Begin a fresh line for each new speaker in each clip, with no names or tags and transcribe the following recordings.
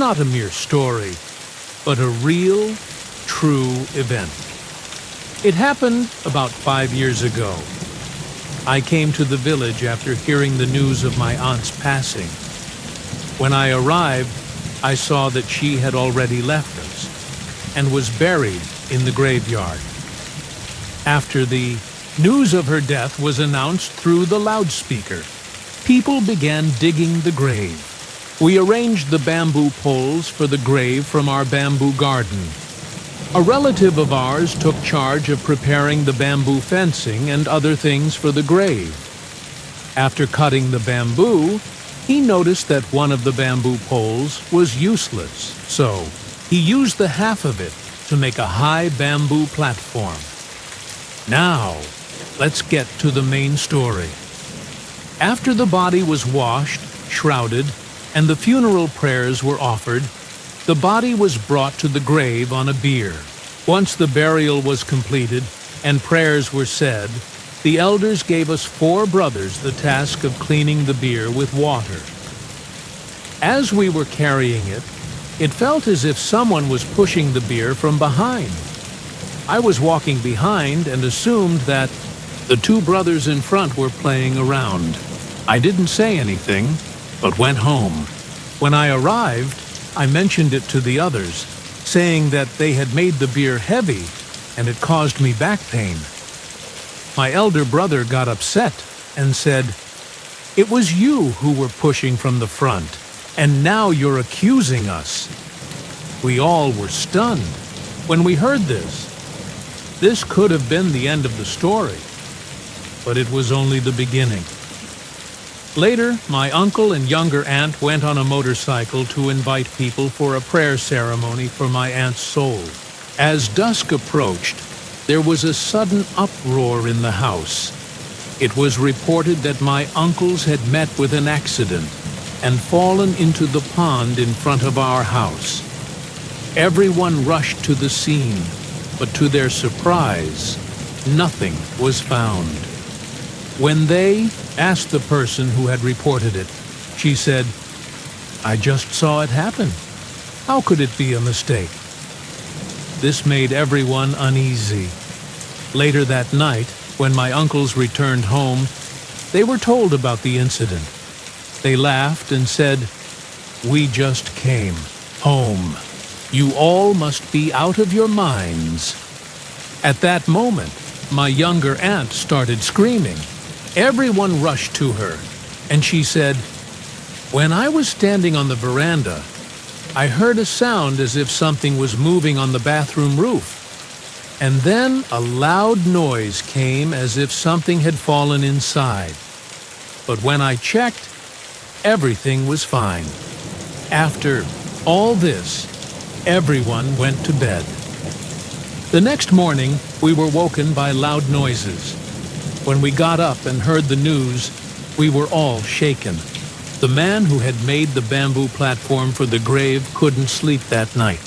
not a mere story, but a real, true event. It happened about 5 years ago. I came to the village after hearing the news of my aunt's passing. When I arrived, I saw that she had already left us and was buried in the graveyard. After the news of her death was announced through the loudspeaker, people began digging the grave. We arranged the bamboo poles for the grave from our bamboo garden. A relative of ours took charge of preparing the bamboo fencing and other things for the grave. After cutting the bamboo, he noticed that one of the bamboo poles was useless, so he used the half of it to make a high bamboo platform. Now, let's get to the main story. After the body was washed, shrouded, and the funeral prayers were offered, the body was brought to the grave on a bier. Once the burial was completed and prayers were said, the elders gave us 4 brothers the task of cleaning the bier with water. As we were carrying it, it felt as if someone was pushing the bier from behind. I was walking behind and assumed that the 2 brothers in front were playing around. I didn't say anything, but went home. When I arrived, I mentioned it to the others, saying that they had made the bier heavy and it caused me back pain. My elder brother got upset and said, "It was you who were pushing from the front, and now you're accusing us." We all were stunned when we heard this. This could have been the end of the story, but it was only the beginning. Later, my uncle and younger aunt went on a motorcycle to invite people for a prayer ceremony for my aunt's soul. As dusk approached, there was a sudden uproar in the house. It was reported that my uncles had met with an accident and fallen into the pond in front of our house. Everyone rushed to the scene, but to their surprise, nothing was found. When they asked the person who had reported it, she said, "I just saw it happen. How could it be a mistake?" This made everyone uneasy. Later that night, when my uncles returned home, they were told about the incident. They laughed and said, "We just came home. You all must be out of your minds." At that moment, my younger aunt started screaming. Everyone rushed to her, and she said, "When I was standing on the veranda, I heard a sound as if something was moving on the bathroom roof. And then a loud noise came as if something had fallen inside. But when I checked, everything was fine." After all this, everyone went to bed. The next morning, we were woken by loud noises. When we got up and heard the news, we were all shaken. The man who had made the bamboo platform for the grave couldn't sleep that night.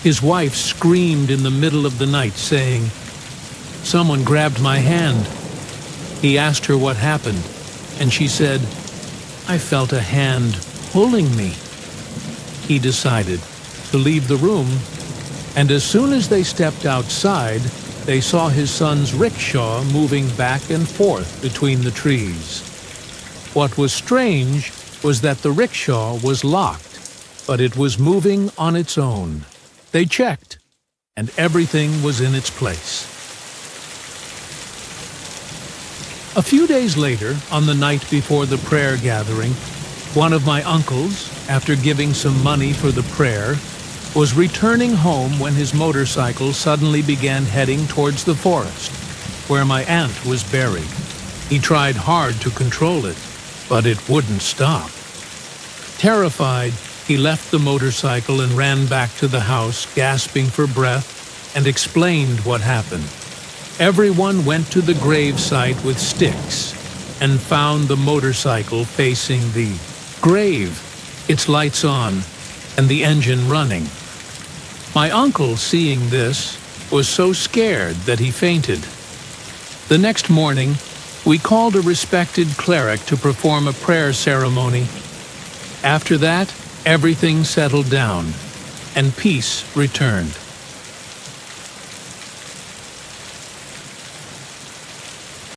His wife screamed in the middle of the night, saying, "Someone grabbed my hand." He asked her what happened, and she said, "I felt a hand pulling me." He decided to leave the room, and as soon as they stepped outside, they saw his son's rickshaw moving back and forth between the trees. What was strange was that the rickshaw was locked, but it was moving on its own. They checked, and everything was in its place. A few days later, on the night before the prayer gathering, one of my uncles, after giving some money for the prayer, was returning home when his motorcycle suddenly began heading towards the forest, where my aunt was buried. He tried hard to control it, but it wouldn't stop. Terrified, he left the motorcycle and ran back to the house, gasping for breath, and explained what happened. Everyone went to the grave site with sticks and found the motorcycle facing the grave, its lights on, and the engine running. My uncle, seeing this, was so scared that he fainted. The next morning, we called a respected cleric to perform a prayer ceremony. After that, everything settled down, and peace returned.